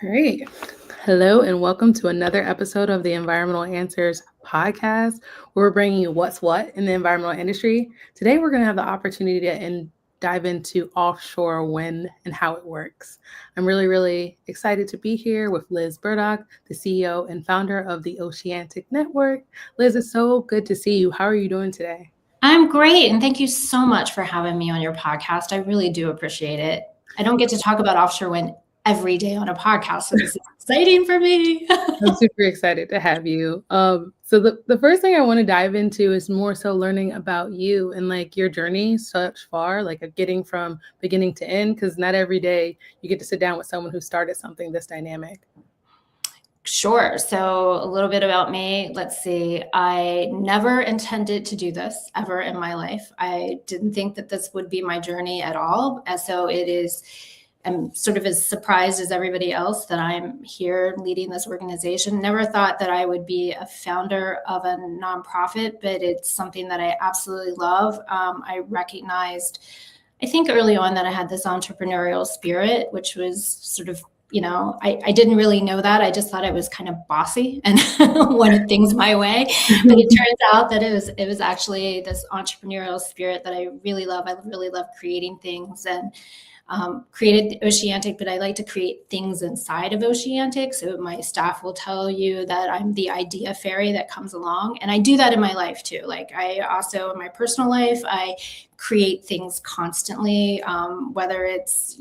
Great. Hello, and welcome to another episode of the Environmental Answers podcast, where we're bringing you what's what in the environmental industry. Today, we're going to have the opportunity to dive into offshore wind and how it works. I'm really excited to be here with Liz Burdock, the CEO and founder of the Oceantic Network. Liz, it's so good to see you. How are you doing today? I'm great, and thank you so much for having me on your podcast. I really do appreciate it. I don't get to talk about offshore wind every day on a podcast, so this is exciting for me. I'm super excited to have you. So the first thing I want to dive into is more so learning about you and like your journey such far, like getting from beginning to end, because not every day you get to sit down with someone who started something this dynamic. Sure. So a little bit about me. Let's see. I never intended to do this ever in my life. I didn't think that this would be my journey at all. And so it is. I'm sort of as surprised as everybody else that I'm here leading this organization. Never thought that I would be a founder of a nonprofit, but it's something that I absolutely love. I recognized, I think early on, that I had this entrepreneurial spirit, which was sort of, I didn't really know that. I just thought I was kind of bossy and wanted things my way. But it turns out that it was actually this entrepreneurial spirit that I really love. I really love creating things and created Oceantic, but I like to create things inside of Oceantic. So my staff will tell you that I'm the idea fairy that comes along. And I do that in my life too. Like I also, in my personal life, I create things constantly, whether it's,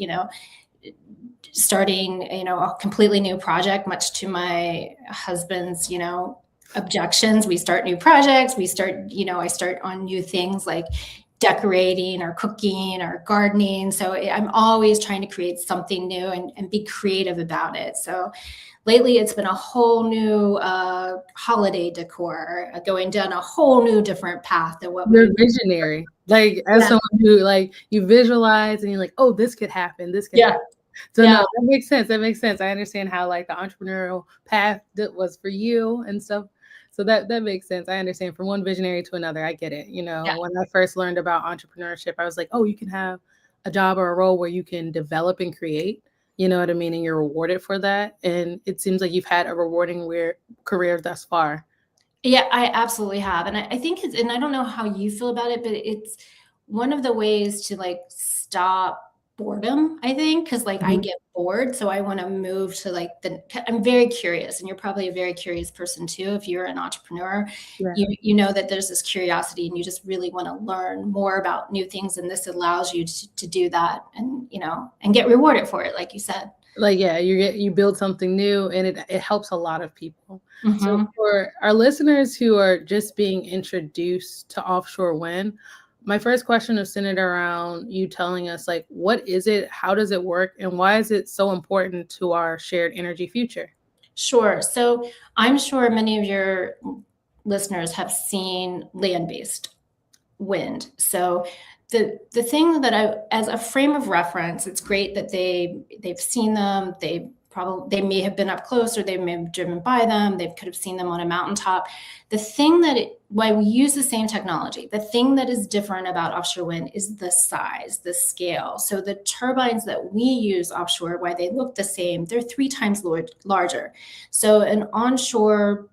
starting, a completely new project, much to my husband's, objections. We start new projects. I start on new things like decorating or cooking or gardening. So I'm always trying to create something new and be creative about it. So lately it's been a whole new holiday decor, going down a whole new different path than what You're visionary. Like as someone who like you visualize and you're like, oh, this could happen. This could happen. So no, that makes sense. That makes sense. I understand how like the entrepreneurial path that was for you and stuff. So that makes sense. I understand from one visionary to another. I get it. When I first learned about entrepreneurship, I was like, oh, you can have a job or a role where you can develop and create, you know what I mean? And you're rewarded for that. And it seems like you've had a rewarding career thus far. Yeah, I absolutely have. And I think and I don't know how you feel about it, but it's one of the ways to like stop boredom, I think, because like I get bored. So I want to move to I'm very curious, and you're probably a very curious person too. If you're an entrepreneur, you know that there's this curiosity and you just really want to learn more about new things. And this allows you to do that and, and get rewarded for it, like you said. Like, yeah, you build something new and it helps a lot of people. So for our listeners who are just being introduced to offshore wind, my first question is centered around you telling us, like, what is it? How does it work? And why is it so important to our shared energy future? Sure. So I'm sure many of your listeners have seen land-based wind. So the thing that as a frame of reference, it's great that they've seen them. They may have been up close, or they may have driven by them. They could have seen them on a mountaintop. The thing why we use the same technology, the thing that is different about offshore wind is the size, the scale. So the turbines that we use offshore, why they look the same, they're 3 times larger. So an onshore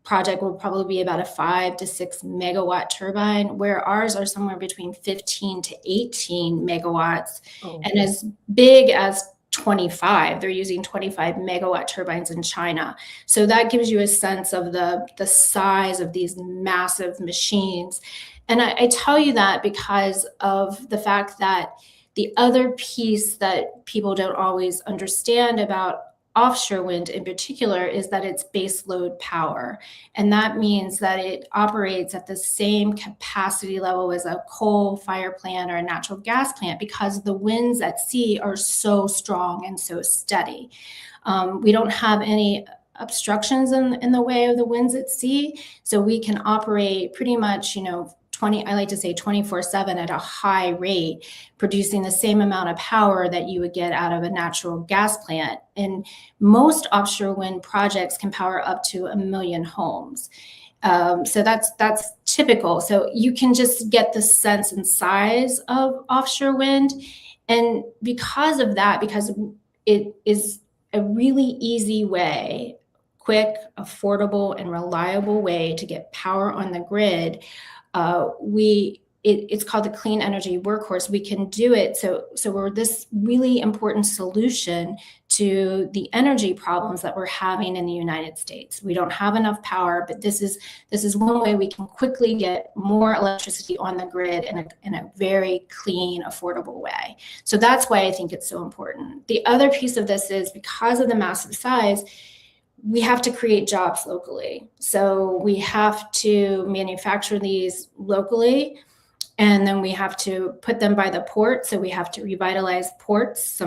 project will probably be about a 5 to 6 megawatt turbine, where ours are somewhere between 15 to 18 megawatts, and as big as 25. They're using 25 megawatt turbines in China. So that gives you a sense of the size of these massive machines. And I tell you that because of the fact that the other piece that people don't always understand about offshore wind in particular is that it's base load power. And that means that it operates at the same capacity level as a coal fire plant or a natural gas plant, because the winds at sea are so strong and so steady. We don't have any obstructions in the way of the winds at sea. So we can operate pretty much, I like to say 24/7 at a high rate, producing the same amount of power that you would get out of a natural gas plant. And most offshore wind projects can power up to 1 million homes. So that's typical. So you can just get the sense and size of offshore wind. And because of that, because it is a really easy way, quick, affordable, and reliable way to get power on the grid. It's called the clean energy workhorse. We can do it. So we're this really important solution to the energy problems that we're having in the United States. We don't have enough power, but this is one way we can quickly get more electricity on the grid in a very clean, affordable way. So that's why I think it's so important. The other piece of this is, because of the massive size, we have to create jobs locally. So we have to manufacture these locally, and then we have to put them by the port. So we have to revitalize ports.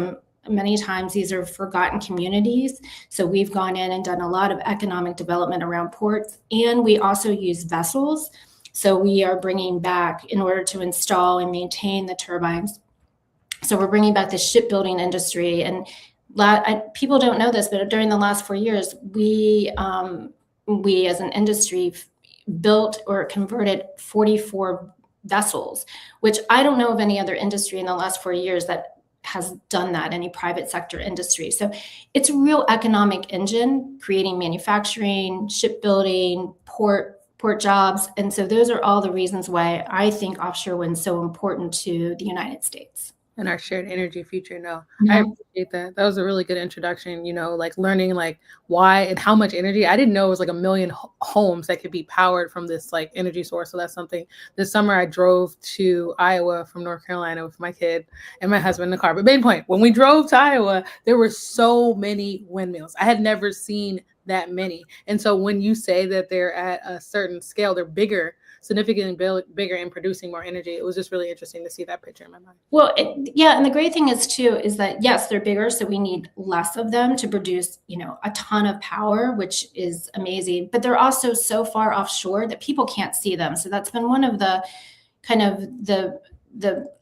Many times these are forgotten communities. So we've gone in and done a lot of economic development around ports. And we also use vessels. So we are bringing back, in order to install and maintain the turbines. So we're bringing back the shipbuilding industry. And people don't know this, but during the last 4 years, we as an industry built or converted 44 vessels, which I don't know of any other industry in the last 4 years that has done that, any private sector industry. So it's a real economic engine, creating manufacturing, shipbuilding, port jobs. And so those are all the reasons why I think offshore wind is so important to the United States. And our shared energy future. No, I appreciate that. That was a really good introduction, like learning like why and how much energy. I didn't know it was like 1 million homes that could be powered from this like energy source. So that's something. This summer I drove to Iowa from North Carolina with my kid and my husband in the car. But main point, when we drove to Iowa, there were so many windmills. I had never seen that many. And so when you say that they're at a certain scale, they're bigger, significantly bigger in producing more energy. It was just really interesting to see that picture in my mind. Well, and the great thing is too, is that yes, they're bigger, so we need less of them to produce, a ton of power, which is amazing. But they're also so far offshore that people can't see them. So that's been one of the kind of the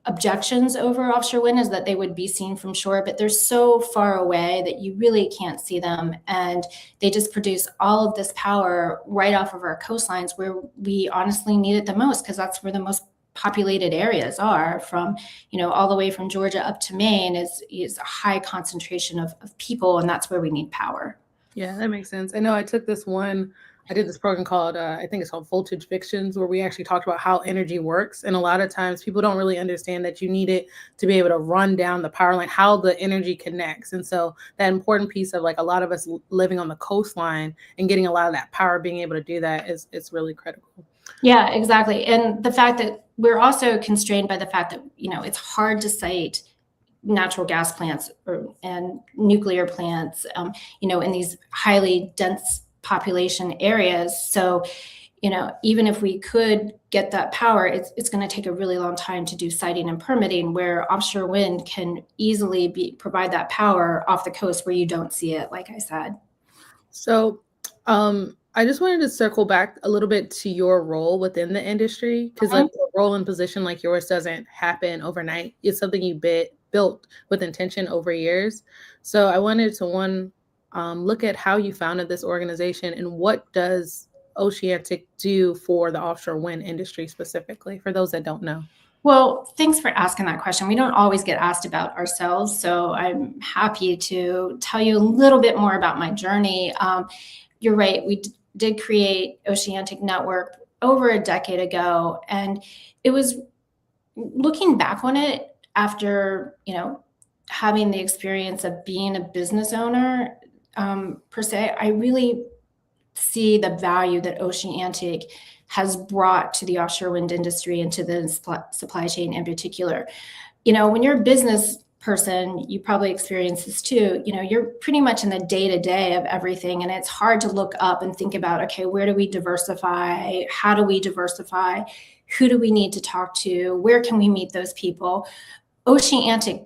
objections over offshore wind, is that they would be seen from shore, but they're so far away that you really can't see them. And they just produce all of this power right off of our coastlines, where we honestly need it the most, because that's where the most populated areas are, from, all the way from Georgia up to Maine is a high concentration of people. And that's where we need power. Yeah, that makes sense. I know I did this program called, I think it's called Voltage Fictions, where we actually talked about how energy works. And a lot of times people don't really understand that you need it to be able to run down the power line, how the energy connects. And so that important piece of like a lot of us living on the coastline and getting a lot of that power, being able to do that it's really critical. Yeah, exactly. And the fact that we're also constrained by the fact that, it's hard to site natural gas plants and nuclear plants, in these highly dense population areas. So, even if we could get that power, it's going to take a really long time to do siting and permitting, where offshore wind can easily provide that power off the coast where you don't see it, like I said. So, I just wanted to circle back a little bit to your role within the industry, because like a role and position like yours doesn't happen overnight. It's something you built with intention over years. So I wanted to look at how you founded this organization, and what does Oceantic do for the offshore wind industry specifically, for those that don't know? Well, thanks for asking that question. We don't always get asked about ourselves, so I'm happy to tell you a little bit more about my journey. You're right, we did create Oceantic Network over a decade ago, and it was, looking back on it after, having the experience of being a business owner, per se, I really see the value that Oceantic has brought to the offshore wind industry and to the supply chain in particular. When you're a business person, you probably experience this too. You're pretty much in the day-to-day of everything, and it's hard to look up and think about, okay, where do we diversify? How do we diversify? Who do we need to talk to? Where can we meet those people? Oceantic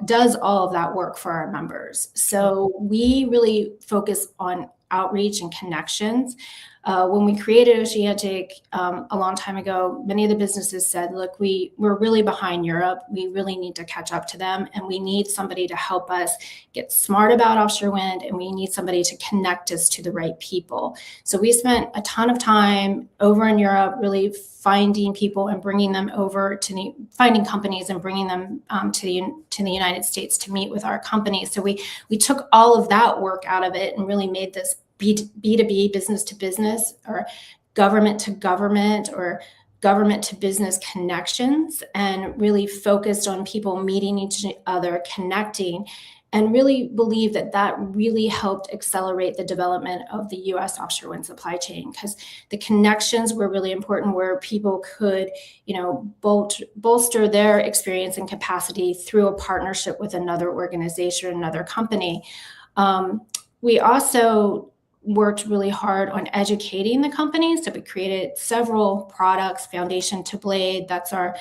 does all of that work for our members. So we really focus on outreach and connections. When we created Oceantic a long time ago, many of the businesses said, look, we're really behind Europe. We really need to catch up to them, and we need somebody to help us get smart about offshore wind, and we need somebody to connect us to the right people. So we spent a ton of time over in Europe really finding people and bringing them over to finding companies and bringing them to the United States to meet with our companies. So we took all of that work out of it and really made this B2B, business to business, or government to government, or government to business connections, and really focused on people meeting each other, connecting, and really believe that that really helped accelerate the development of the U.S. offshore wind supply chain, because the connections were really important, where people could, bolster their experience and capacity through a partnership with another organization, another company. We also worked really hard on educating the companies. So we created several products, Foundation to Blade. That's our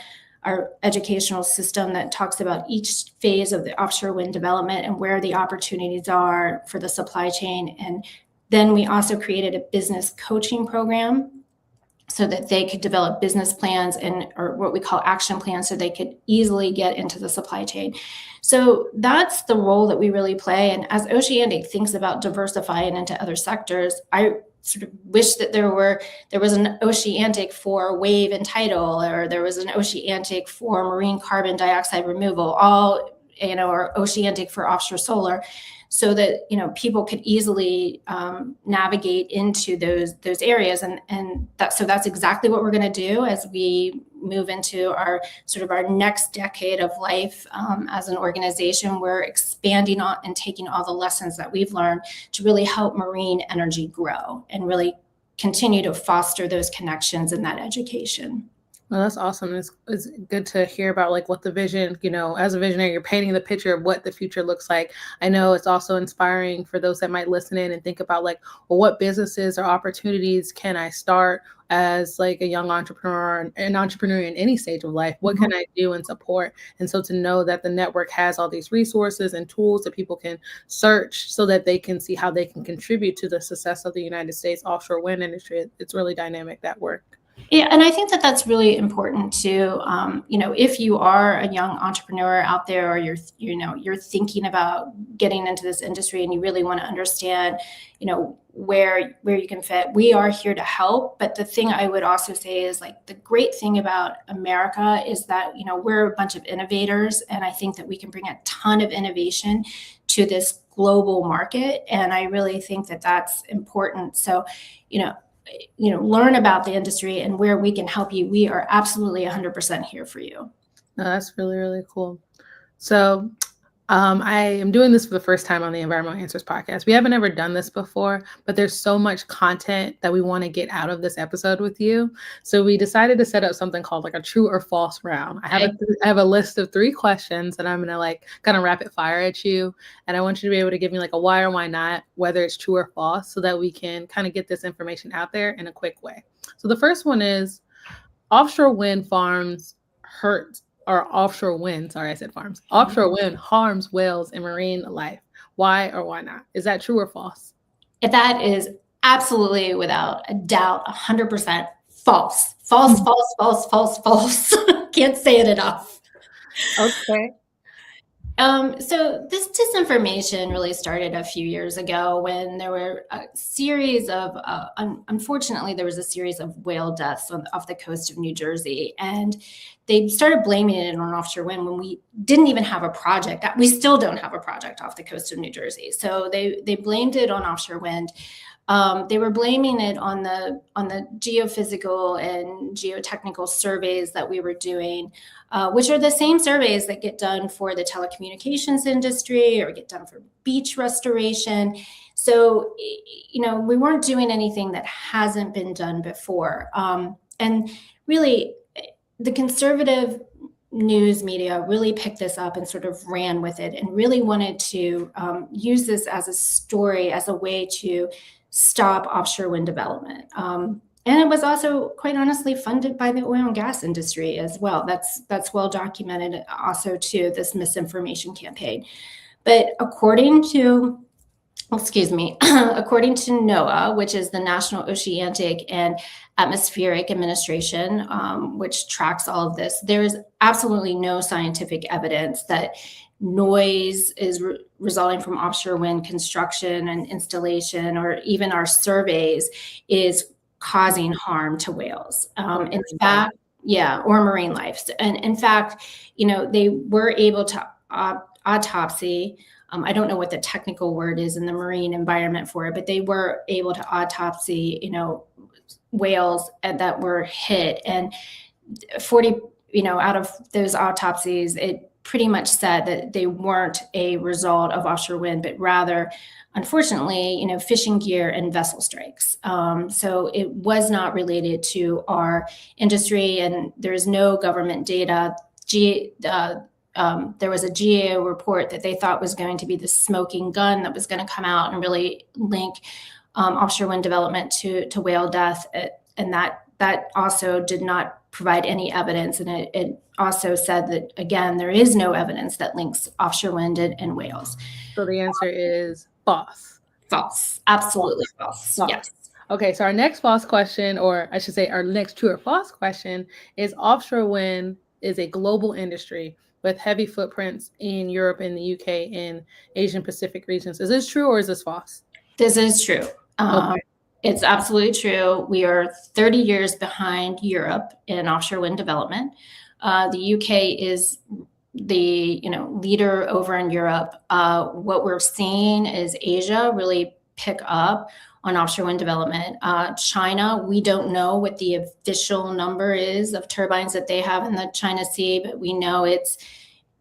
educational system that talks about each phase of the offshore wind development and where the opportunities are for the supply chain. And then we also created a business coaching program so that they could develop business plans or what we call action plans, so they could easily get into the supply chain. So that's the role that we really play. And as Oceantic thinks about diversifying into other sectors, I sort of wish that there was an Oceantic for wave and tidal, or there was an Oceantic for marine carbon dioxide removal, or Oceantic for offshore solar, so that people could easily navigate into those areas, and that's exactly what we're going to do as we move into our next decade of life as an organization. We're expanding on and taking all the lessons that we've learned to really help marine energy grow and really continue to foster those connections and that education. Well, that's awesome. It's good to hear about what the vision, as a visionary, you're painting the picture of what the future looks like. I know it's also inspiring for those that might listen in and think about what businesses or opportunities can I start as a young entrepreneur, an entrepreneur in any stage of life? What can I do and support? And so to know that the network has all these resources and tools that people can search so that they can see how they can contribute to the success of the United States offshore wind industry. It's really dynamic, that work. Yeah, and I think that that's really important too. If you are a young entrepreneur out there, or you're thinking about getting into this industry, and you really want to understand, where you can fit, we are here to help. But the thing I would also say is the great thing about America is that we're a bunch of innovators, and I think that we can bring a ton of innovation to this global market, and I really think that that's important. So, learn about the industry and where we can help you. We are absolutely 100% here for you. No, that's really, really cool. So I am doing this for the first time on the Environmental Answers podcast. We haven't ever done this before, but there's so much content that we want to get out of this episode with you. So we decided to set up something called a true or false round. I have a list of 3 questions that I'm going to kind of rapid fire at you. And I want you to be able to give me a why or why not, whether it's true or false, so that we can kind of get this information out there in a quick way. So the first one is, offshore wind farms offshore wind harms whales and marine life. Why or why not? Is that true or false? That is absolutely, without a doubt, 100% false. False, false, false, false, false. Can't say it enough. Okay. So this disinformation really started a few years ago when there were a series of, unfortunately, there was a series of whale deaths off the coast of New Jersey. And they started blaming it on offshore wind when we didn't even have a project. We still don't have a project off the coast of New Jersey. So they blamed it on offshore wind. They were blaming it on the geophysical and geotechnical surveys that we were doing, which are the same surveys that get done for the telecommunications industry or get done for beach restoration. So, we weren't doing anything that hasn't been done before. And really, the conservative news media really picked this up and sort of ran with it and really wanted to use this as a story, as a way to stop offshore wind development. And it was also, quite honestly, funded by the oil and gas industry as well. That's well documented also too, this misinformation campaign. But according to excuse me, according to NOAA, which is the National Oceanic and Atmospheric Administration, which tracks all of this, there is absolutely no scientific evidence that noise is resulting from offshore wind construction and installation, or even our surveys, is causing harm to whales. In fact, or marine life. And in fact, they were able to autopsy. I don't know what the technical word is in the marine environment for it, but they were able to autopsy, whales that were hit. And 40, out of those autopsies, it pretty much said that they weren't a result of offshore wind, but rather, unfortunately, fishing gear and vessel strikes. So it was not related to our industry, and there's no government data. There was a GAO report that they thought was going to be the smoking gun that was going to come out and really link offshore wind development to whale death. And that also did not provide any evidence. And it also said that, again, there is no evidence that links offshore wind and whales. So the answer is false. False. Absolutely false. Yes. Okay, so our next false question, or I should say our next true or false question, is offshore wind is a global industry with heavy footprints in Europe and the UK and Asian Pacific regions. Is this true or is this false? This is true. Okay. It's absolutely true. We are 30 years behind Europe in offshore wind development. The UK is the leader over in Europe. What we're seeing is Asia really pick up on offshore wind development. China, we don't know what the official number is of turbines that they have in the China Sea, but we know it's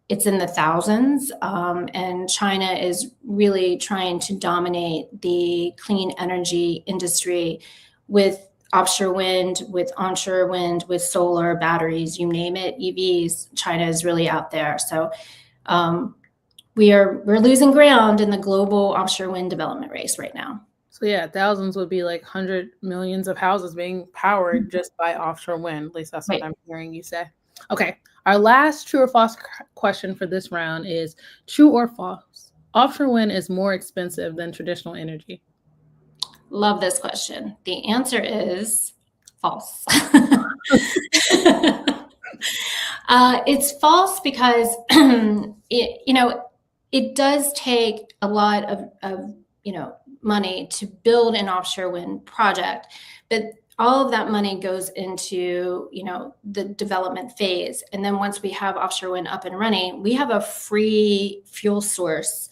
in the thousands. And China is really trying to dominate the clean energy industry with offshore wind, with onshore wind, with solar, batteries, you name it, EVs. China is really out there. So we're losing ground in the global offshore wind development race right now. So yeah, thousands would be like 100 millions of houses being powered just by offshore wind. At least that's what I'm hearing you say. Okay, our last true or false question for this round is true or false. Offshore wind is more expensive than traditional energy. Love this question. The answer is false. It's false because it does take a lot of money to build an offshore wind project, but all of that money goes into the development phase. And then once we have offshore wind up and running, we have a free fuel source,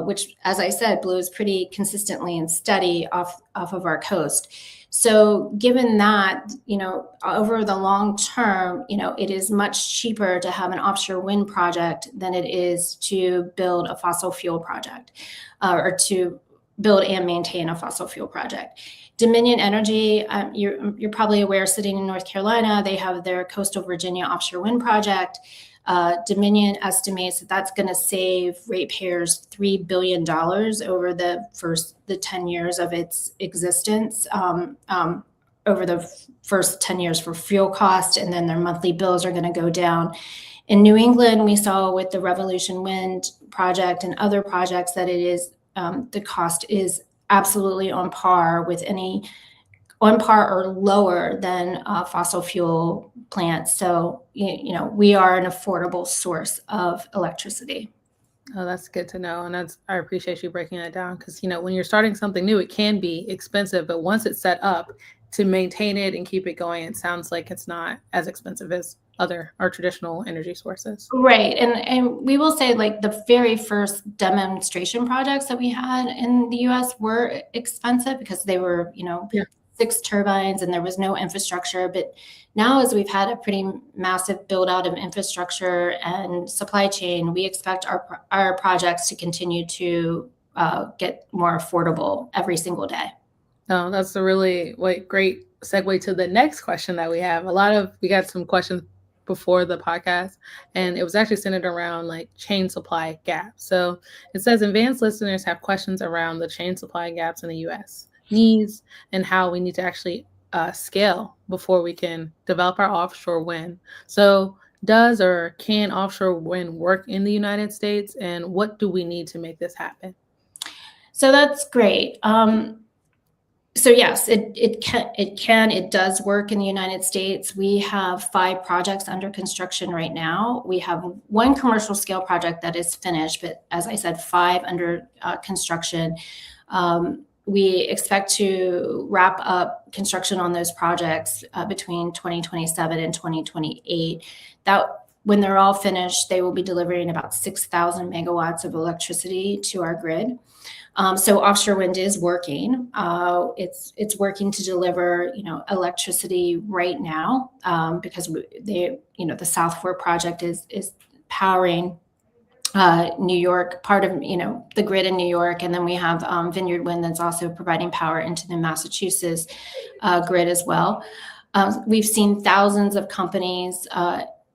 which, as I said, blows pretty consistently and steady off of our coast. So given that, over the long term, it is much cheaper to have an offshore wind project than it is to build a fossil fuel project, or to build and maintain a fossil fuel project. Dominion Energy, you're probably aware, sitting in North Carolina, they have their Coastal Virginia offshore wind project. Dominion estimates that that's going to save ratepayers $3 billion over the 10 years of its existence, over the first 10 years for fuel cost, and then their monthly bills are going to go down. In New England, we saw with the Revolution Wind project and other projects that it is the cost is absolutely on par or lower than fossil fuel plants. So, we are an affordable source of electricity. Oh, that's good to know. And I appreciate you breaking that down, because, when you're starting something new, it can be expensive, but once it's set up, to maintain it and keep it going, it sounds like it's not as expensive as our traditional energy sources. Right. And we will say, like, the very first demonstration projects that we had in the US were expensive because they were, 6 turbines and there was no infrastructure. But now, as we've had a pretty massive build out of infrastructure and supply chain, we expect our projects to continue to get more affordable every single day. Oh, that's a really great segue to the next question that we have. We got some questions before the podcast, and it was actually centered around chain supply gaps. So it says EnvAns listeners have questions around the chain supply gaps in the US, needs, and how we need to actually scale before we can develop our offshore wind. So does or can offshore wind work in the United States, and what do we need to make this happen? So that's great. So yes, it does work in the United States. We have 5 projects under construction right now. We have 1 commercial scale project that is finished, but as I said, 5 under construction. We expect to wrap up construction on those projects between 2027 and 2028. That when they're all finished, they will be delivering about 6,000 megawatts of electricity to our grid. So offshore wind is working. It's working to deliver, electricity right now because the South Fork project is powering New York, part of the grid in New York, and then we have Vineyard Wind that's also providing power into the Massachusetts grid as well. We've seen thousands of companies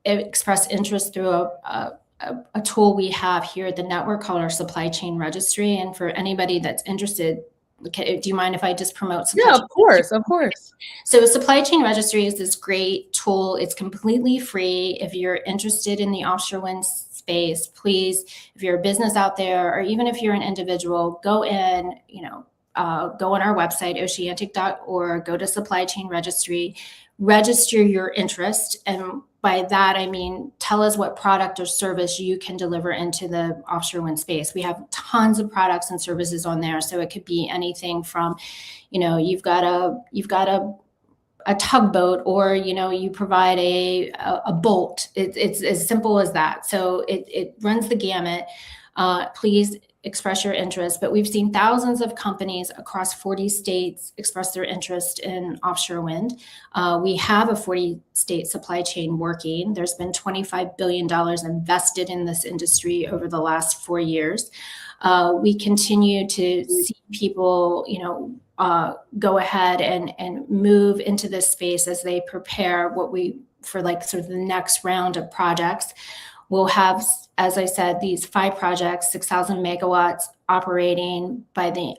express interest through a tool we have here at the network called our supply chain registry. And for anybody that's interested, do you mind if I just promote supply chain? Yeah, of course. So supply chain registry is this great tool. It's completely free. If you're interested in the offshore wind space, please, if you're a business out there, or even if you're an individual, go in, go on our website, oceantic.org, go to supply chain registry, register your interest. And by that, I mean, tell us what product or service you can deliver into the offshore wind space. We have tons of products and services on there. So it could be anything from, you've got a tugboat, or, you provide a bolt. It's as simple as that. So it runs the gamut. Please express your interest. But we've seen thousands of companies across 40 states express their interest in offshore wind. We have a 40-state supply chain working. There's been $25 billion invested in this industry over the last 4 years. We continue to see people, go ahead and move into this space as they prepare for sort of the next round of projects. We'll have, as I said, these 5 projects, 6,000 megawatts operating by the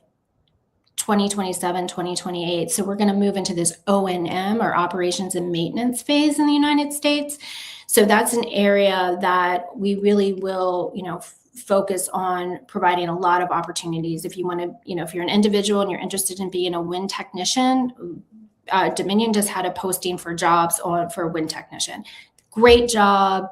2027, 2028. So we're going to move into this O&M, or operations and maintenance phase in the United States. So that's an area that we really will, focus on providing a lot of opportunities. If you want to, if you're an individual and you're interested in being a wind technician, Dominion just had a posting for jobs for a wind technician. Great job,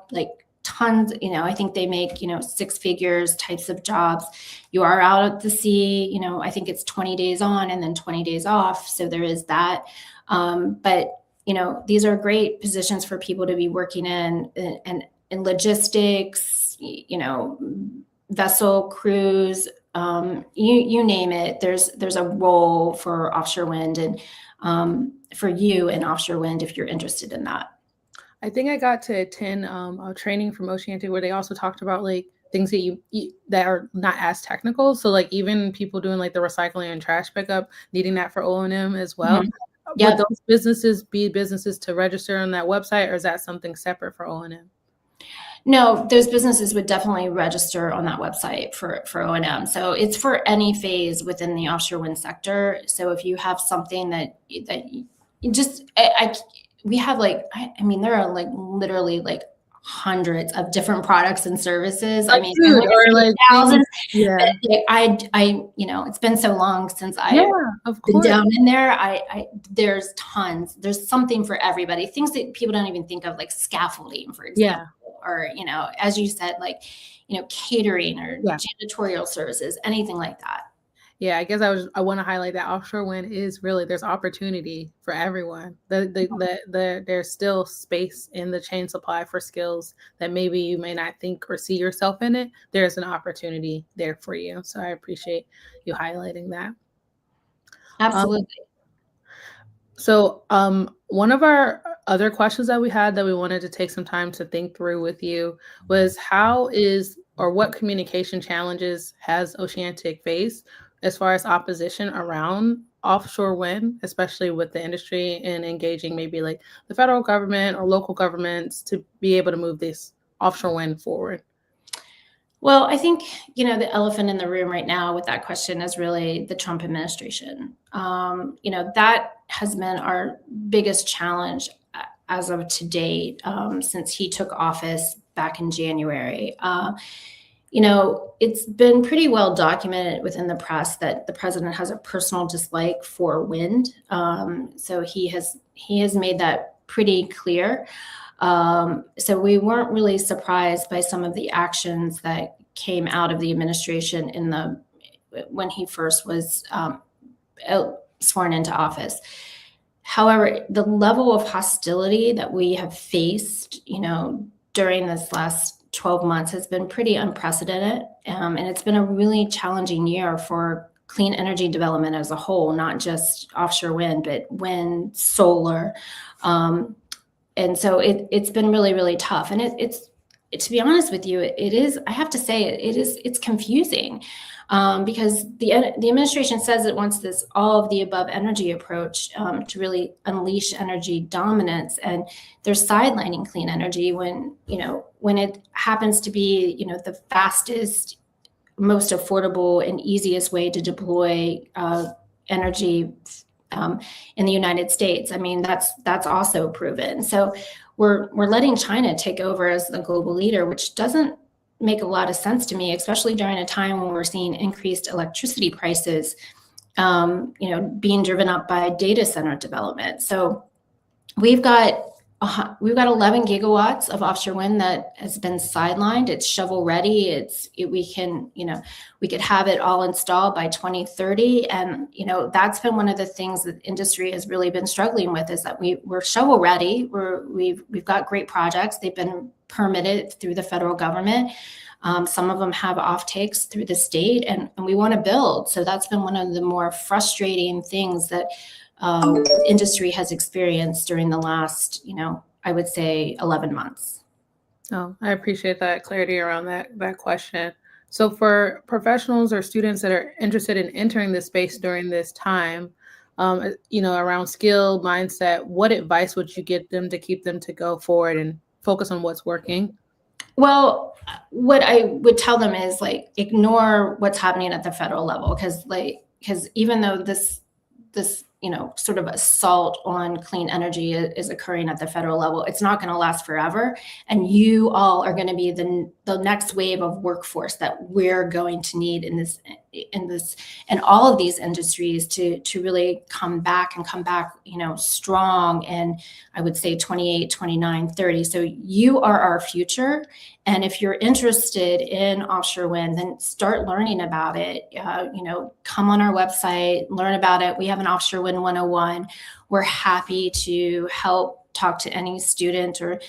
tons, I think they make, 6 figures types of jobs. You are out at the sea, I think it's 20 days on and then 20 days off. So there is that. But, these are great positions for people to be working in logistics, vessel crews, you name it. There's a role for offshore wind and for you in offshore wind if you're interested in that. I think I got to attend a training from Oceantic where they also talked about things that you that are not as technical. So even people doing the recycling and trash pickup, needing that for O&M as well. Mm-hmm. Yep. Would those businesses be businesses to register on that website, or is that something separate for O&M? No, those businesses would definitely register on that website for O&M. So it's for any phase within the offshore wind sector. So if you have something that you just, we have there are literally hundreds of different products and services. Food, or thousands. Yeah. It's been so long since I've been down in there. There's tons. There's something for everybody. Things that people don't even think of, like scaffolding, for example, or as you said, catering or janitorial services, anything like that. Yeah, I guess I want to highlight that offshore wind is really, there's opportunity for everyone. There's still space in the chain supply for skills that maybe you may not think or see yourself in it. There's an opportunity there for you. So I appreciate you highlighting that. Absolutely. So one of our other questions that we had that we wanted to take some time to think through with you was what communication challenges has Oceantic faced as far as opposition around offshore wind, especially with the industry and engaging maybe the federal government or local governments to be able to move this offshore wind forward? Well, I think, the elephant in the room right now with that question is really the Trump administration. That has been our biggest challenge as of to date, since he took office back in January. it's been pretty well documented within the press that the president has a personal dislike for wind. So he has made that pretty clear. So we weren't really surprised by some of the actions that came out of the administration when he first was sworn into office. However, the level of hostility that we have faced, during this last 12 months has been pretty unprecedented. And it's been a really challenging year for clean energy development as a whole, not just offshore wind, but wind, solar. And so it's been really, really tough. And it's to be honest with you, it is, I have to say, it's confusing. Because the administration says it wants this all of the above energy approach to really unleash energy dominance, and they're sidelining clean energy when it happens to be the fastest, most affordable, and easiest way to deploy energy in the United States. I mean, that's also proven. So we're letting China take over as the global leader, which doesn't make a lot of sense to me, especially during a time when we're seeing increased electricity prices, being driven up by data center development. So we've got 11 gigawatts of offshore wind that has been sidelined. It's shovel ready. We could have it all installed by 2030. And, that's been one of the things that industry has really been struggling with, is that we're shovel ready. We've got great projects. They've been permitted through the federal government. Some of them have off takes through the state, and we want to build. So that's been one of the more frustrating things that industry has experienced during the last, I would say 11 months. Oh, I appreciate that clarity around that question. So for professionals or students that are interested in entering this space during this time, around skill, mindset, what advice would you give them to keep them to go forward and focus on what's working? Well, what I would tell them is ignore what's happening at the federal level, because even though this sort of assault on clean energy is occurring at the federal level, it's not going to last forever. And you all are going to be the next wave of workforce that we're going to need in this and all of these industries to really come back strong. And I would say 28, 29, 30. So you are our future. And if you're interested in offshore wind, then start learning about it. Come on our website, learn about it. We have an Offshore Wind 101. We're happy to help talk to any student or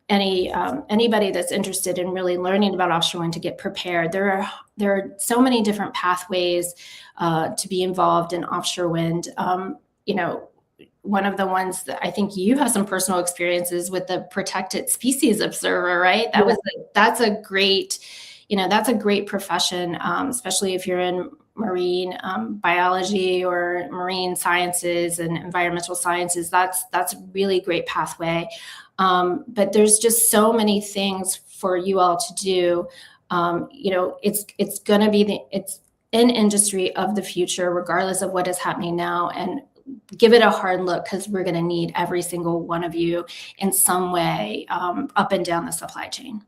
anybody that's interested in really learning about offshore wind to get prepared. There are so many different pathways to be involved in offshore wind. One of the ones that I think you have some personal experiences with, the Protected Species Observer, right? That's a great profession, especially if you're in marine biology or marine sciences and environmental sciences. That's a really great pathway. But there's just so many things for you all to do. It's going to be it's an industry of the future, regardless of what is happening now. And give it a hard look, because we're going to need every single one of you in some way up and down the supply chain.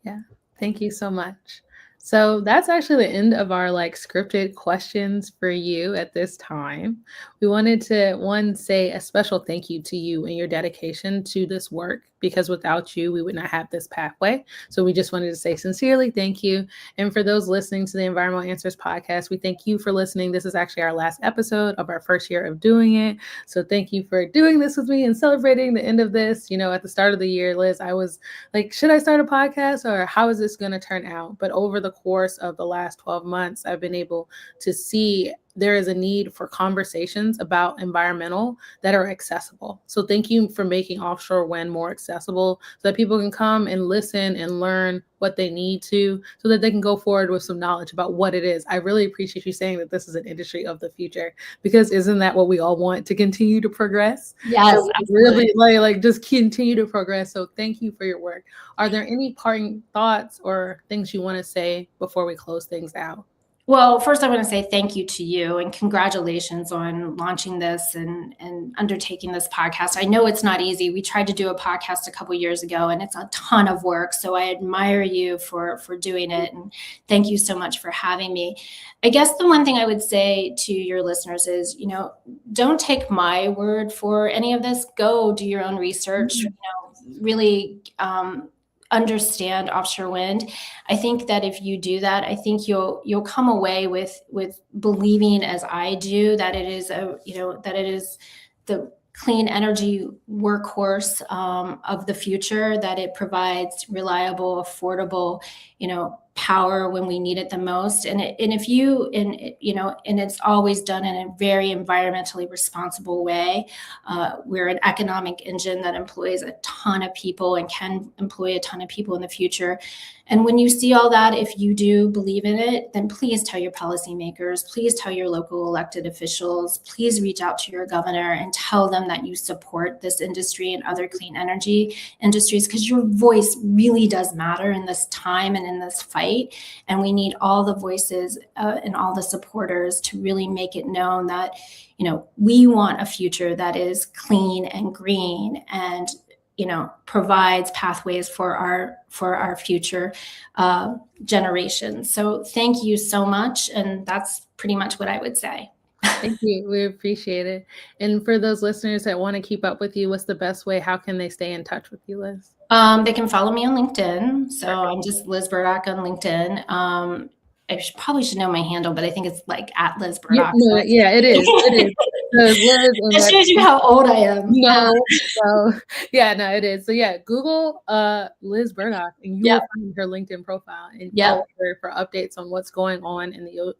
Yeah. Thank you so much. So that's actually the end of our scripted questions for you at this time. We wanted to say a special thank you to you and your dedication to this work, because without you, we would not have this pathway. So we just wanted to say sincerely thank you. And for those listening to the Environmental Answers podcast, we thank you for listening. This is actually our last episode of our first year of doing it. So thank you for doing this with me and celebrating the end of this. At the start of the year, Liz, I was like, should I start a podcast, or how is this going to turn out? But over the course of the last 12 months, I've been able to see there is a need for conversations about environmental that are accessible. So thank you for making offshore wind more accessible, so that people can come and listen and learn what they need to, so that they can go forward with some knowledge about what it is. I really appreciate you saying that this is an industry of the future, because isn't that what we all want, to continue to progress? Yes, so really just continue to progress. So thank you for your work. Are there any parting thoughts or things you want to say before we close things out? Well, first I want to say thank you to you and congratulations on launching this and undertaking this podcast. I know it's not easy. We tried to do a podcast a couple years ago and it's a ton of work. So I admire you for doing it. And thank you so much for having me. I guess the one thing I would say to your listeners is, don't take my word for any of this. Go do your own research, really understand offshore wind. I think that if you do that, I think you'll come away with believing, as I do, that it is the clean energy workhorse of the future, that it provides reliable, affordable, power when we need it the most. And it's always done in a very environmentally responsible way. We're an economic engine that employs a ton of people and can employ a ton of people in the future. And when you see all that, if you do believe in it, then please tell your policymakers, please tell your local elected officials, please reach out to your governor and tell them that you support this industry and other clean energy industries, because your voice really does matter in this time and in this fight. And we need all the voices and all the supporters to really make it known that, we want a future that is clean and green and provides pathways for our future generations. So thank you so much. And that's pretty much what I would say. Thank you. We appreciate it. And for those listeners that want to keep up with you, what's the best way? How can they stay in touch with you, Liz? They can follow me on LinkedIn. So I'm just Liz Burdock on LinkedIn. I probably should know my handle, but I think it's like at Liz Burdock. Yeah, it is. It is. That shows you how old I am. It is. So yeah, Google Liz Burdock and you will find her LinkedIn profile and follow her for updates on what's going on in the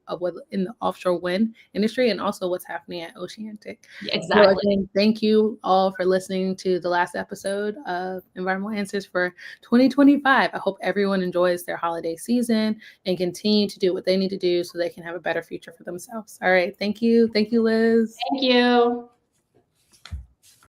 offshore wind industry and also what's happening at Oceantic. Exactly. So again, thank you all for listening to the last episode of Environmental Answers for 2025. I hope everyone enjoys their holiday season and continue to do what they need to do so they can have a better future for themselves. All right. Thank you. Thank you, Liz. Thank you.